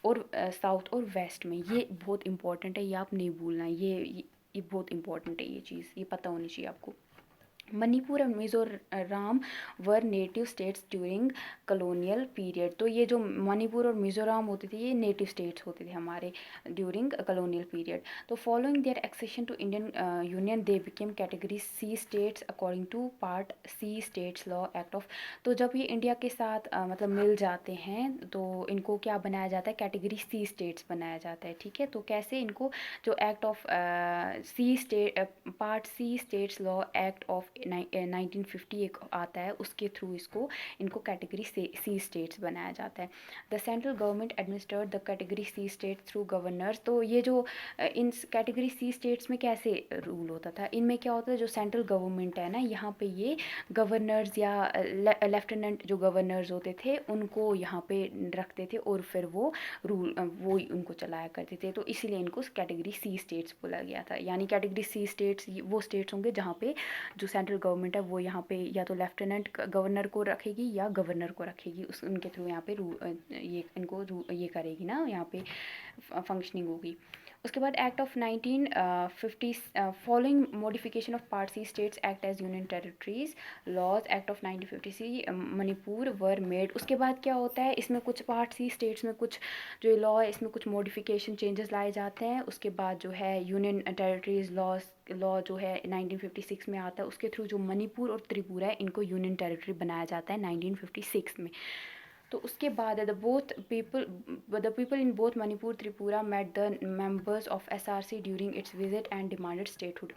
और साउथ और वेस्ट में। ये बहुत इंपॉर्टेंट है, ये आप नहीं भूलना, ये बहुत इंपॉर्टेंट है, ये चीज़ ये पता होनी चाहिए आपको। Manipur and Mizoram were native states during colonial period. तो ये जो मणिपुर और मिज़ोरम होते थे, ये नेटिव स्टेट्स होते थे हमारे ड्यूरिंग कॉलोनियल पीरियड। तो following their accession to Indian union, they became category C states according to part C states law act of. तो जब ये इंडिया के साथ मतलब मिल जाते हैं, तो इनको क्या बनाया जाता है, कैटेगरी सी स्टेट्स बनाया जाता है। ठीक है, तो कैसे इनको, जो act of C state part C states law act of 1950 एक आता है, उसके थ्रू इनको कैटेगरी सी स्टेट्स बनाया जाता है। The central government administered the category C state through governors. तो ये जो इन कैटेगरी सी स्टेट्स में कैसे रूल होता था, इनमें क्या होता है, जो सेंट्रल गवर्नमेंट है ना, यहाँ पे ये गवर्नर्स या लेफ्टिनेंट जो गवर्नर्स होते थे, उनको यहाँ पे रखते थे, और फिर वो वो उनको चलाया करते थे। तो इसीलिए इनको कैटेगरी सी स्टेट्स बोला गया था। यानी कैटेगरी सी स्टेट्स वो स्टेट्स होंगे जहाँ पे जो सेंट्रल गवर्नमेंट है वो यहाँ पे या तो लेफ्टिनेंट गवर्नर को रखेगी या गवर्नर को रखेगी, उनके थ्रू यहाँ पे ये करेगी ना, यहाँ पे फंक्शनिंग होगी। उसके बाद act of 1950, following modification of part C states act as union territories laws act of 1950 Manipur were made. उसके बाद क्या होता है, इसमें कुछ पार्ट सी स्टेट्स में कुछ जो लॉ है, इसमें कुछ मॉडिफिकेशन चेंजेस लाए जाते हैं। उसके बाद जो है यूनियन टेरिटरीज लॉ जो है 1956 में आता है, उसके थ्रू जो मणिपुर और त्रिपुरा है, इनको यूनियन टेरिटरी बनाया जाता है 1956 में। तो उसके बाद the people in both Manipur Tripura met the members of SRC during its visit and demanded statehood.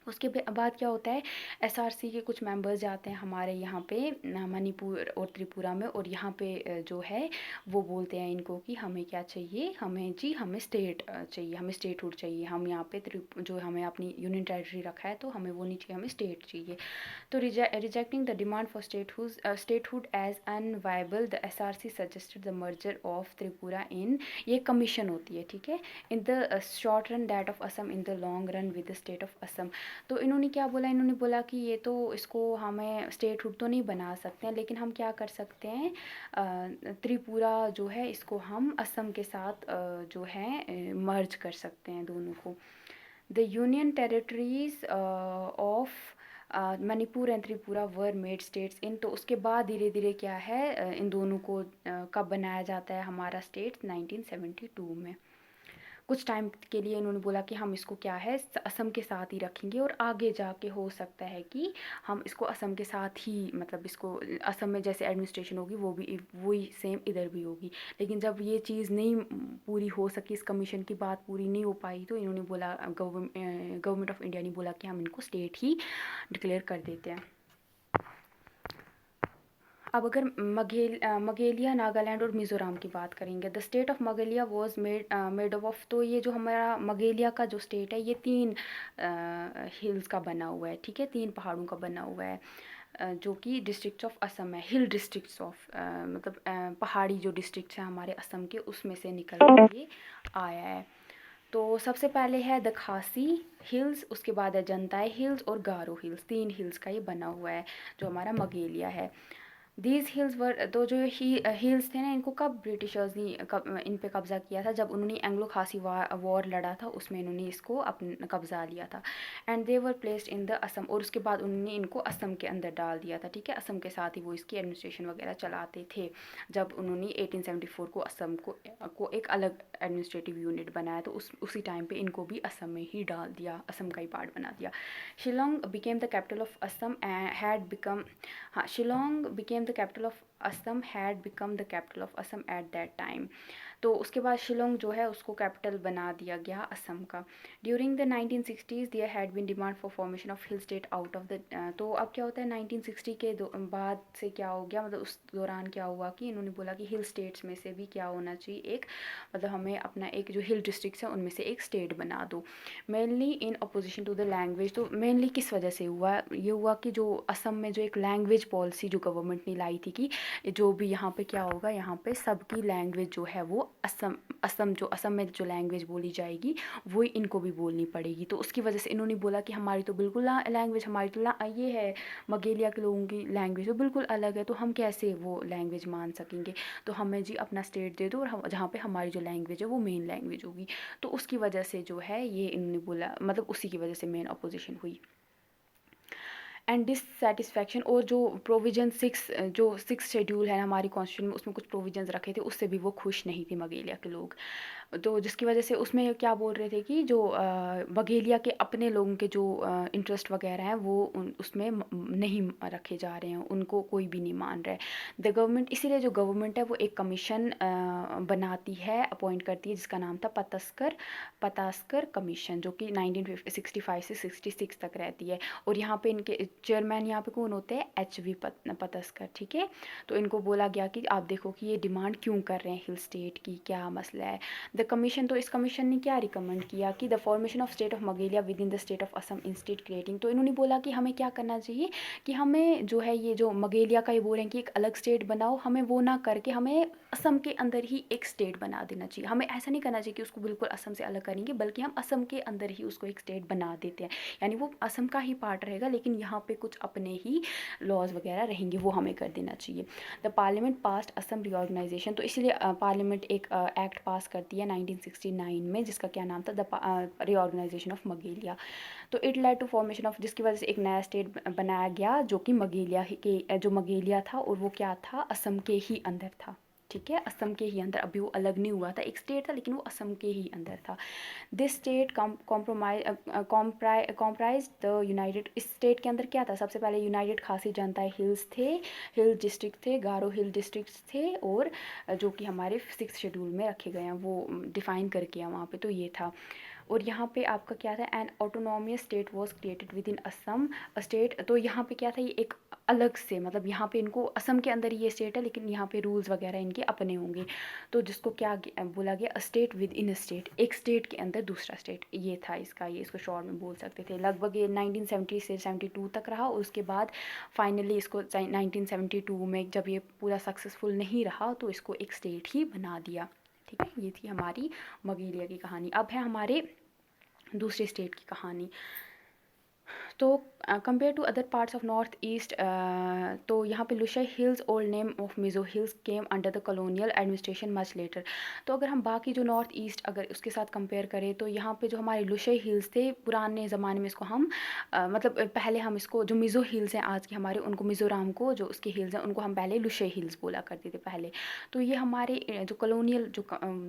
उसके बाद क्या होता है, एसआरसी के कुछ मेंबर्स जाते हैं हमारे यहाँ पे मणिपुर और त्रिपुरा में, और यहाँ पे जो है वो बोलते हैं इनको कि हमें क्या चाहिए, हमें स्टेट चाहिए, हमें स्टेटहुड चाहिए, हम यहाँ पे जो हमें अपनी यूनियन टेरिटरी रखा है, तो हमें वो नहीं चाहिए, हमें स्टेट चाहिए। तो rejecting the demand for statehood as unviable, the SRC suggested the merger of Tripura in, ये कमीशन होती है, ठीक है, in the short run that of Assam, in the long run with the state of Assam. तो इन्होंने क्या बोला, इन्होंने बोला कि ये तो इसको हमें स्टेटहुड तो नहीं बना सकते हैं, लेकिन हम क्या कर सकते हैं, त्रिपुरा जो है इसको हम असम के साथ जो है मर्ज कर सकते हैं दोनों को। The union territories of Manipur and Tripura were made states in. तो उसके बाद धीरे धीरे क्या है, इन दोनों को कब बनाया जाता है हमारा स्टेट्स, 1972 में। कुछ टाइम के लिए इन्होंने बोला कि हम इसको क्या है असम के साथ ही रखेंगे, और आगे जाके हो सकता है कि हम इसको असम के साथ ही, मतलब इसको असम में जैसे एडमिनिस्ट्रेशन होगी वो भी वही सेम इधर भी होगी। लेकिन जब ये चीज़ नहीं पूरी हो सकी, इस कमीशन की बात पूरी नहीं हो पाई, तो इन्होंने बोला, गवर्नमेंट ऑफ इंडिया ने बोला कि हम इनको स्टेट ही डिक्लेयर कर देते हैं। अब अगर मगेलिया, नागालैंड और मिज़ोरम की बात करेंगे, the state of Meghalaya was made of. तो ये जो हमारा मगेलिया का जो स्टेट है, ये 3 हिल्स का बना हुआ है, ठीक है, 3 पहाड़ों का बना हुआ है, जो कि डिस्ट्रिक्ट्स ऑफ असम है, हिल डिस्ट्रिक्ट्स ऑफ, मतलब पहाड़ी जो डिस्ट्रिक्ट्स हैं हमारे असम के, उसमें से निकल कर ये आया है। तो सबसे पहले है द खासी हिल्स, उसके बाद है जनताई हिल्स और गारो हिल्स, 3 हिल्स का ये बना हुआ है जो हमारा मगेलिया है। दीज हिल्स वर, तो जो हिल्स थे ना, इनको कब ब्रिटिशर्स ने इन पे कब्ज़ा किया था, जब उन्होंने एंग्लो खासी वॉर लड़ा था, उसमें इन्होंने इसको अपन कब्ज़ा लिया था। And they were placed in the Assam, और उसके बाद उन्होंने इनको असम के अंदर डाल दिया था, ठीक है। असम के साथ ही वो इसकी एडमिनिस्ट्रेशन वगैरह चलाते थे। जब उन्होंने 1874 को असम को एक अलग एडमिनिस्ट्रेटिव यूनिट बनाया, तो उसी टाइम पे इनको भी असम में ही डाल दिया, असम का ही पार्ट बना दिया। Shillong became the capital of Assam had become, हाँ, Shillong became the capital of Assam had become the capital of Assam at that time. तो उसके बाद शिलोंग जो है उसको कैपिटल बना दिया गया असम का। During the 1960s there had been demand for formation of hill state out of the, तो अब क्या होता है 1960 के बाद से क्या हो गया, मतलब उस दौरान क्या हुआ कि इन्होंने बोला कि हिल स्टेट्स में से भी क्या होना चाहिए, एक मतलब हमें अपना एक जो हिल डिस्ट्रिक्ट्स हैं उनमें से एक स्टेट बना दो। Mainly in opposition to the language, तो मेनली किस वजह से हुआ, ये हुआ कि जो असम में जो एक लैंग्वेज पॉलिसी जो गवर्नमेंट ने लाई थी कि जो भी यहाँ पे क्या होगा, यहाँ पे सबकी लैंग्वेज जो है वो असम में जो लैंग्वेज बोली जाएगी वही इनको भी बोलनी पड़ेगी। तो उसकी वजह से इन्होंने बोला कि हमारी तो बिल्कुल लैंग्वेज, हमारी तो ये है मगेलिया के लोगों की लैंग्वेज तो बिल्कुल अलग है, तो हम कैसे वो लैंग्वेज मान सकेंगे, तो हमें जी अपना स्टेट दे दो और हम जहाँ पे हमारी जो लैंग्वेज है वो मेन लैंग्वेज होगी। तो उसकी वजह से जो है ये इन्होंने बोला, मतलब उसी की वजह से मेन अपोजिशन हुई। एंड डिससेटिस्फैक्शन, और जो प्रोविजन सिक्स शेड्यूल है हमारी कॉन्स्टिट्यूशन में, उसमें कुछ प्रोविजन्स रखे थे, उससे भी वो खुश नहीं थे मगेलिया के लोग। तो जिसकी वजह से उसमें क्या बोल रहे थे कि जो बघेलिया के अपने लोगों के जो इंटरेस्ट वगैरह हैं वो उसमें नहीं रखे जा रहे हैं, उनको कोई भी नहीं मान रहा है द गवर्नमेंट। इसीलिए जो गवर्नमेंट है वो एक कमीशन बनाती है, अपॉइंट करती है, जिसका नाम था पतास्कर कमीशन, जो कि 1965 से 66 तक रहती है। और यहाँ पे इनके चेयरमैन यहाँ पे कौन होते हैं, एच वी पतास्कर, ठीक है। तो इनको बोला गया कि आप देखो कि ये डिमांड क्यों कर रहे हैं हिल स्टेट की, क्या मसला है। द कमीशन, तो इस कमीशन ने क्या रिकमेंड किया कि the formation of state of Meghalaya within the state of Assam in state creating. तो इन्होंने बोला कि हमें क्या करना चाहिए कि हमें जो है ये जो मगेलिया का ये बोल रहे हैं कि एक अलग स्टेट बनाओ, हमें वो ना करके हमें असम के अंदर ही एक स्टेट बना देना चाहिए। हमें ऐसा नहीं करना चाहिए कि उसको बिल्कुल असम से अलग करेंगे, बल्कि हम असम के अंदर ही उसको एक स्टेट बना देते हैं, यानी वो असम का ही पार्ट रहेगा, लेकिन यहाँ पे कुछ अपने ही लॉज वगैरह रहेंगे, वो हमें कर देना चाहिए। The parliament passed Assam reorganisation, तो इसलिए पार्लियामेंट एक एक्ट पास करती है 1969 में, जिसका क्या नाम था, द रीऑर्गेनाइजेशन ऑफ मगेलिया। तो it led to formation of, जिसकी वजह से एक नया स्टेट बनाया गया जो कि मगेलिया के जो मगेलिया था, और वो क्या था, असम के ही अंदर था, ठीक है, असम के ही अंदर। अभी वो अलग नहीं हुआ था, एक स्टेट था लेकिन वो असम के ही अंदर था। This state comprise the United, इस स्टेट के अंदर क्या था, सबसे पहले यूनाइटेड खासी जनता हिल्स थे, हिल डिस्ट्रिक्ट थे, गारो हिल डिस्ट्रिक्ट थे, और जो कि हमारे 6 शेड्यूल में रखे गए हैं, वो डिफ़ाइन करके हैं वहाँ पे, तो ये था। और यहाँ पे आपका क्या था, an autonomous state was created within Assam state, तो यहाँ पे क्या था, ये एक अलग से, मतलब यहाँ पे इनको असम के अंदर ये स्टेट है, लेकिन यहाँ पे रूल्स वगैरह इनके अपने होंगे। तो जिसको क्या बोला गया, स्टेट विद इन स्टेट, एक स्टेट के अंदर दूसरा स्टेट, ये था इसका, ये इसको शॉर्ट में बोल सकते थे। लगभग ये 1970 से 72 तक रहा, और उसके बाद फाइनली इसको 1972 में जब ये पूरा सक्सेसफुल नहीं रहा, तो इसको एक स्टेट ही बना दिया, ठीक है। ये थी हमारी मगेलिया की कहानी। अब है हमारे दूसरे स्टेट की कहानी। तो compare to other parts of north east, तो यहाँ पे Lushai hills old name of Mizo hills came under the colonial administration much later. तो अगर हम बाकी जो नॉर्थ ईस्ट अगर उसके साथ कंपेयर करें, तो यहाँ पे जो हमारे लुशई हिल्स थे, पुराने ज़माने में इसको हम मतलब पहले हम इसको जो मिज़ो हिल्स हैं आज के हमारे, उनको मिज़ोराम को जो उसके हिल्स हैं उनको हम पहले लुशई हिल्स बोला करते थे पहले। तो ये हमारे जो कॉलोनियल जो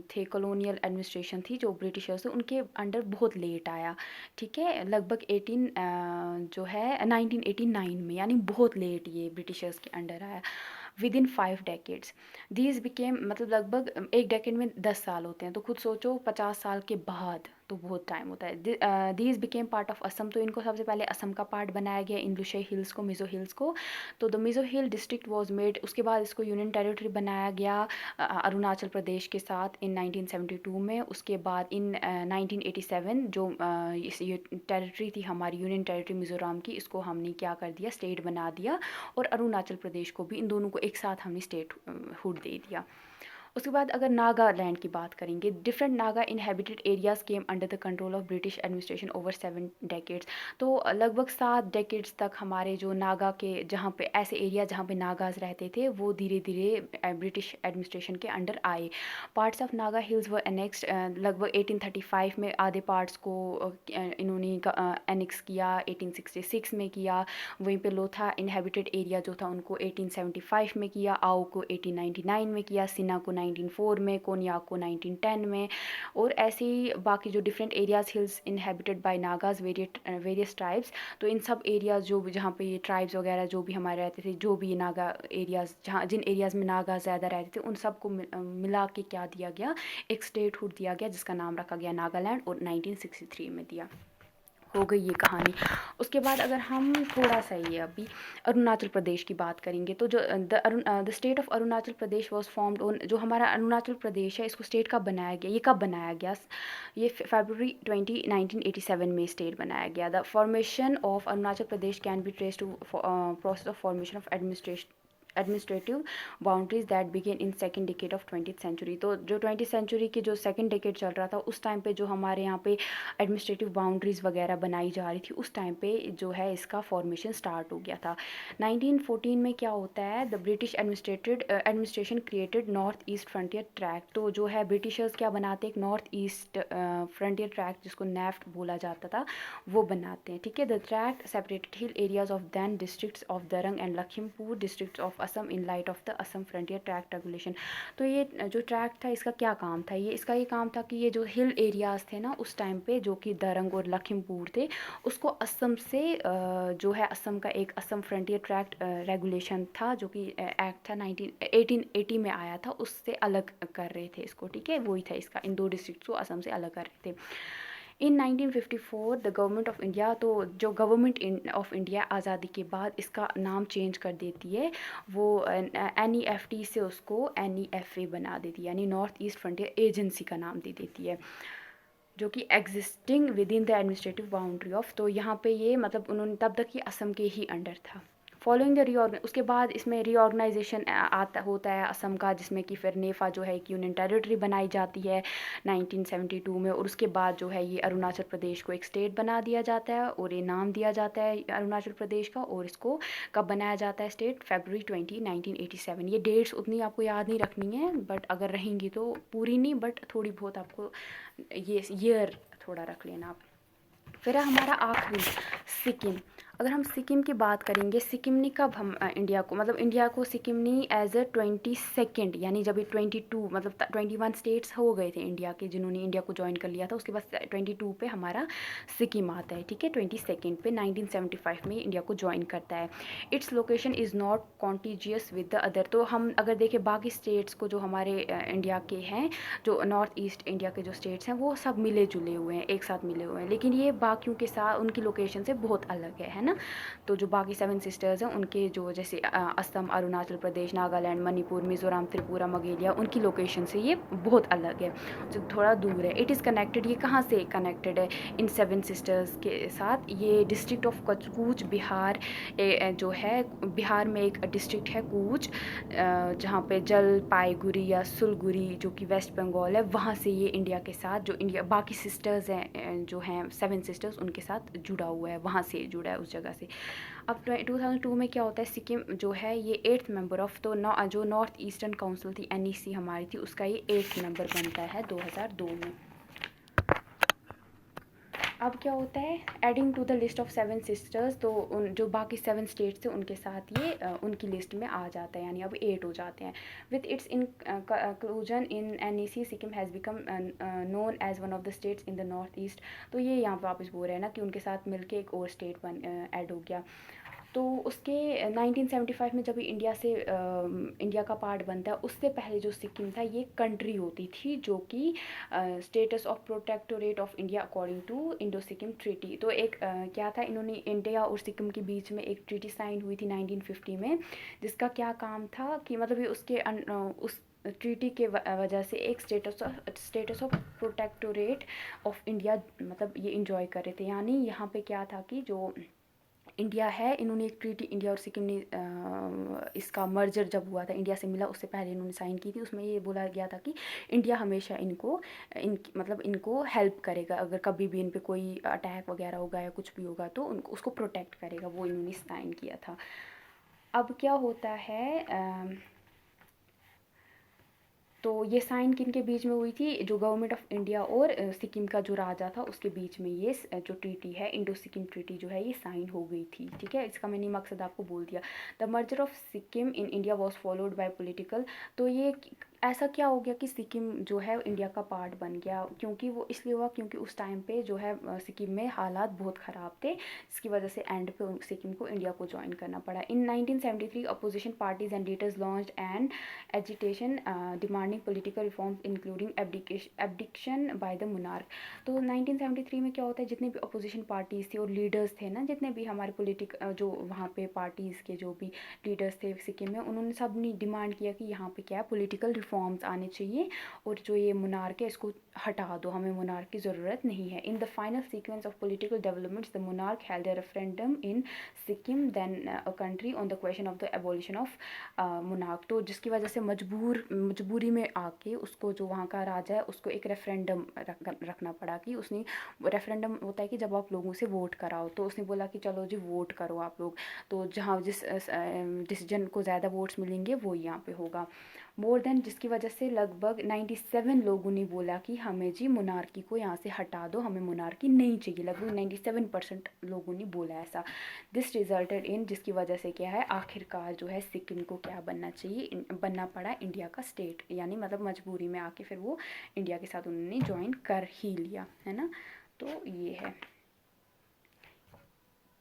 थे, कॉलोनियल एडमिनिस्ट्रेशन थी जो ब्रिटिशर्स थे, उनके अंडर बहुत लेट आया, ठीक है। लगभग जो है 1989 में, यानी बहुत लेट ये ब्रिटिशर्स के अंडर आया। With in 5 decades these became, मतलब लगभग एक डेकेड में 10 साल होते हैं, तो खुद सोचो 50 साल के बाद, तो बहुत टाइम होता है। These became part of Assam, तो इनको सबसे पहले असम का पार्ट बनाया गया, इन लुशई हिल्स को, मिज़ो हिल्स को। तो the Mizo hill district was made, उसके बाद इसको यूनियन टेरिटरी बनाया गया अरुणाचल प्रदेश के साथ इन 1972 में। उसके बाद इन 1987 जो ये टेरिटरी थी हमारी यूनियन टेरिटरी मिज़ोरम की, इसको हमने क्या कर दिया, स्टेट बना दिया, और अरुणाचल प्रदेश को भी, इन दोनों को एक साथ हमने स्टेट हुड दे दिया। उसके बाद अगर नागालैंड की बात करेंगे, different Naga inhabited areas came under the control of British administration over 7 decades. तो लगभग 7 डेकेड्स तक हमारे जो नागा के जहाँ पे ऐसे एरिया जहाँ पे नागाज रहते थे वो धीरे धीरे ब्रिटिश एडमिनिस्ट्रेशन के अंडर आए। Parts of Naga hills were annexed लगभग 1835 में आधे पार्ट्स को इन्होंने एनेक्स किया, 1866 में किया। वहीं पे लोथा इनहेबिटेड एरिया जो था उनको 1875 में किया, आओ को 1899 में किया, सिना को 1904 में, कोनियाक को 1910 में। और ऐसे ही बाकी जो different areas hills inhabited bye Nagas various tribes, तो इन सब एरियाज जो भी जहाँ पे ये ट्राइब्स वगैरह जो भी हमारे रहते थे, जो भी नागा एरियाज जहाँ जिन एरियाज़ में नागा ज़्यादा रहते थे, उन सबको मिला के क्या दिया गया, एक स्टेटहुड दिया गया जिसका नाम रखा गया नागालैंड, और 1963 में दिया। हो गई ये कहानी। उसके बाद अगर हम थोड़ा सा ये अभी अरुणाचल प्रदेश की बात करेंगे, तो जो the state of Arunachal Pradesh was formed on, जो हमारा अरुणाचल प्रदेश है इसको स्टेट कब बनाया गया, ये कब बनाया गया, ये फरवरी 20 1987 में स्टेट बनाया गया। The formation of Arunachal Pradesh can be trace to process of formation of administrative boundaries that began in second decade of 20th century. तो जो 20th सेंचुरी की जो सेकेंड डिकेड चल रहा था उस टाइम पे जो हमारे यहाँ पे एडमिनिस्ट्रेटिव बाउंड्रीज वगैरह बनाई जा रही थी, उस टाइम पे जो है इसका फॉर्मेशन स्टार्ट हो गया था। 1914 में क्या होता है, the British administration created north east frontier tract. तो जो है ब्रिटिशर्स क्या बनाते हैं, एक नॉर्थ ईस्ट फ्रंटियर ट्रैक्ट जिसको नेफ्ट बोला जाता था वो बनाते हैं, ठीक है। The tract separated hill areas of than districts of Darrang and Lakhimpur districts of Assam in light of the Assam frontier tract regulation. तो ये जो ट्रैक्ट था इसका क्या काम था, इसका ये काम था कि ये जो हिल एरियाज़ थे ना उस टाइम पे, जो कि दरंग और लखीमपुर थे, उसको असम से जो है असम का एक असम फ्रंटियर ट्रैक्ट रेगुलेशन था जो कि एक्ट था 1880 में आया था, उससे अलग कर रहे थे इसको, ठीक है। वही था इसका, इन दो डिस्ट्रिक्ट को असम से अलग कर रहे थे। इन 1954 द गवर्नमेंट ऑफ इंडिया, तो जो गवर्नमेंट ऑफ इंडिया आज़ादी के बाद इसका नाम चेंज कर देती है, वो NEFT से उसको NEFA बना देती है, यानी नॉर्थ ईस्ट फ्रंटियर एजेंसी का नाम दे देती है, जो कि existing with in the administrative boundary of. तो यहाँ पे ये मतलब उन्होंने तब तक ये असम के ही अंडर था। फॉलोइंग द उसके बाद इसमें रीऑर्गेनाइजेशन आता होता है असम का, जिसमें कि फिर नेफा जो है एक यूनियन टेरिटरी बनाई जाती है 1972 में, और उसके बाद जो है ये अरुणाचल प्रदेश को एक स्टेट बना दिया जाता है और ये नाम दिया जाता है अरुणाचल प्रदेश का। और इसको कब बनाया जाता है स्टेट, फरवरी 20 1987। ये डेट्स उतनी आपको याद नहीं रखनी है, बट अगर रहेंगी तो पूरी नहीं, बट थोड़ी बहुत आपको ये ईयर थोड़ा रख लेना आप। फिर हमारा आखिरी सिक्किम। अगर हम सिक्किम की बात करेंगे, सिक्किम ने कब हम इंडिया को, मतलब इंडिया को सिक्किम ने एज अ 22nd, यानी जब ये 22 मतलब 21 स्टेट्स हो गए थे इंडिया के जिन्होंने इंडिया को ज्वाइन कर लिया था, उसके बाद 22 पे हमारा सिक्किम आता है, ठीक है। 22nd पे 1975 में इंडिया को ज्वाइन करता है। Its location is not contiguous with the other. तो हम अगर देखें बाकी स्टेट्स को जो हमारे इंडिया के हैं, जो नॉर्थ ईस्ट इंडिया के जो स्टेट्स हैं, वो सब मिले जुले हुए हैं, एक साथ मिले हुए हैं, लेकिन ये बाकियों के साथ उनकी लोकेशन से बहुत अलग है ना। तो जो बाकी 7 सिस्टर्स हैं उनके जो जैसे असम, अरुणाचल प्रदेश, नागालैंड, मणिपुर, मिज़ोरम, त्रिपुरा, मेघालय, उनकी लोकेशन से ये बहुत अलग है, जो थोड़ा दूर है। इट इज़ कनेक्टेड, ये कहाँ से कनेक्टेड है इन 7 सिस्टर्स के साथ, ये डिस्ट्रिक्ट ऑफ कूच बिहार जो है, बिहार में एक डिस्ट्रिक्ट है कूच, जहाँ पे जलपाईगुड़ी या सुलगुड़ी जो कि वेस्ट बंगाल है, वहाँ से ये इंडिया के साथ जो इंडिया बाकी सिस्टर्स हैं जो हैं 7 सिस्टर्स, उनके साथ जुड़ा हुआ है, वहाँ से जुड़ा है उस जगह से। अब 2002 में क्या होता है, सिक्किम जो है ये 8th मेंबर ऑफ, तो जो नॉर्थ ईस्टर्न काउंसिल थी NEC हमारी थी, उसका ये 8th मेंबर बनता है 2002 में। अब क्या होता है, adding to the list of 7 sisters, तो उन जो बाकी 7 स्टेट्स थे उनके साथ ये उनकी लिस्ट में आ जाता है, यानी अब 8 हो जाते हैं। With its inclusion in NEC, Sikkim has become known as one of the states in the north east. तो ये यहाँ पर वापस बोल रहे हैं ना कि उनके साथ मिलके एक और स्टेट ऐड हो गया। तो उसके 1975 में जब इंडिया से इंडिया का पार्ट बनता है, उससे पहले जो सिक्किम था ये कंट्री होती थी, जो कि status of protectorate of India according to Indo Sikkim treaty. तो एक क्या था, इन्होंने इंडिया और सिक्किम के बीच में एक ट्रीटी साइन हुई थी 1950 में, जिसका क्या काम था कि मतलब ये उसके उस ट्रीटी के वजह से एक status of protectorate of India मतलब ये इंजॉय कर रहे थे। यानी यहाँ पे क्या था कि जो इंडिया है, इन्होंने एक ट्रीटी इंडिया और सिक्किम ने इसका मर्जर जब हुआ था, इंडिया से मिला उससे पहले इन्होंने साइन की थी। उसमें ये बोला गया था कि इंडिया हमेशा इनको मतलब इनको हेल्प करेगा, अगर कभी भी इन पे कोई अटैक वगैरह होगा या कुछ भी होगा तो उनको उसको प्रोटेक्ट करेगा, वो इन्होंने साइन किया था। अब क्या होता है, तो ये साइन किन के बीच में हुई थी, जो गवर्नमेंट ऑफ इंडिया और सिक्किम का जो राजा था उसके बीच में ये जो ट्रीटी है, इंडो सिक्किम ट्रीटी जो है ये साइन हो गई थी। ठीक है, इसका मैंने मकसद आपको बोल दिया। The merger of Sikkim in India was followed by political, तो ये ऐसा क्या हो गया कि सिक्किम जो है इंडिया का पार्ट बन गया, क्योंकि वो इसलिए हुआ क्योंकि उस टाइम पे जो है सिक्किम में हालात बहुत ख़राब थे, जिसकी वजह से एंड पे सिक्किम को इंडिया को ज्वाइन करना पड़ा। In 1973 opposition parties and leaders launched and agitation demanding political reforms including abdication by the monarch. तो 1973 में क्या होता है, जितने भी अपोजिशन पार्टीज़ थी और लीडर्स थे ना, जितने भी हमारे जो वहाँ पे पार्टीज़ के जो भी लीडर्स थे सिक्किम में, उन्होंने सब ने डिमांड किया कि यहाँ पे क्या है, पॉलिटिकल रिफॉर्म्स आने चाहिए और जो ये मोनार्क है इसको हटा दो, हमें मोनार्क की ज़रूरत नहीं है। In the final sequence of political developments the monarch held a referendum in Sikkim then a country on the question of the abolition of monarch. तो जिसकी वजह से मजबूरी में आके उसको, जो वहाँ का राजा है, उसको एक रेफरेंडम रखना पड़ा कि उसने, रेफरेंडम होता है कि जब आप लोगों से वोट कराओ, तो उसने बोला कि चलो जी वोट करो आप लोग, तो जहाँ जिस डिसीजन को ज़्यादा वोट्स मिलेंगे वो यहाँ पे होगा। मोर देन, जिसकी वजह से लगभग 97 लोगों ने बोला कि हमें जी मोनार्की को यहाँ से हटा दो, हमें मोनार्की नहीं चाहिए, लगभग 97% लोगों ने बोला ऐसा। दिस रिजल्टेड इन, जिसकी वजह से क्या है, आखिरकार जो है सिक्किम को क्या बनना चाहिए, बनना पड़ा इंडिया का स्टेट, यानी मतलब मजबूरी में आके फिर वो इंडिया के साथ उन्होंने ज्वाइन कर ही लिया, है ना। तो ये है,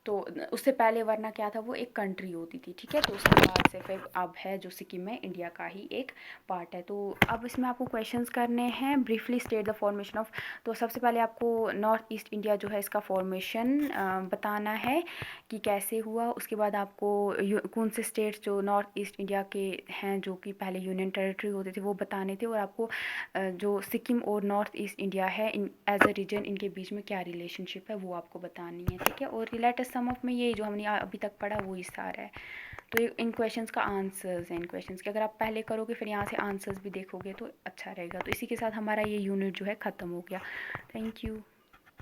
तो उससे पहले वरना क्या था, वो एक कंट्री होती थी। ठीक है, तो उसके बाद से फिर अब है जो सिक्किम है इंडिया का ही एक पार्ट है। तो अब इसमें आपको क्वेश्चंस करने हैं। Briefly state the formation of, तो सबसे पहले आपको नॉर्थ ईस्ट इंडिया जो है इसका फॉर्मेशन बताना है कि कैसे हुआ। उसके बाद आपको कौन से स्टेट्स जो नॉर्थ ईस्ट इंडिया के हैं जो कि पहले यूनियन टेरिटरी होते थे वो बताने थे, और आपको जो सिक्किम और नॉर्थ ईस्ट इंडिया है इन एज अ रीजन, इनके बीच में क्या रिलेशनशिप है वो आपको बतानी है। ठीक है, और रिलेटेड सम ऑफ में ये जो हमने अभी तक पढ़ा वही सारा है। तो ये इन क्वेश्चंस का आंसर्स हैं, इन क्वेश्चंस के अगर आप पहले करोगे फिर यहाँ से आंसर्स भी देखोगे तो अच्छा रहेगा। तो इसी के साथ हमारा ये यूनिट जो है ख़त्म हो गया। Thank you.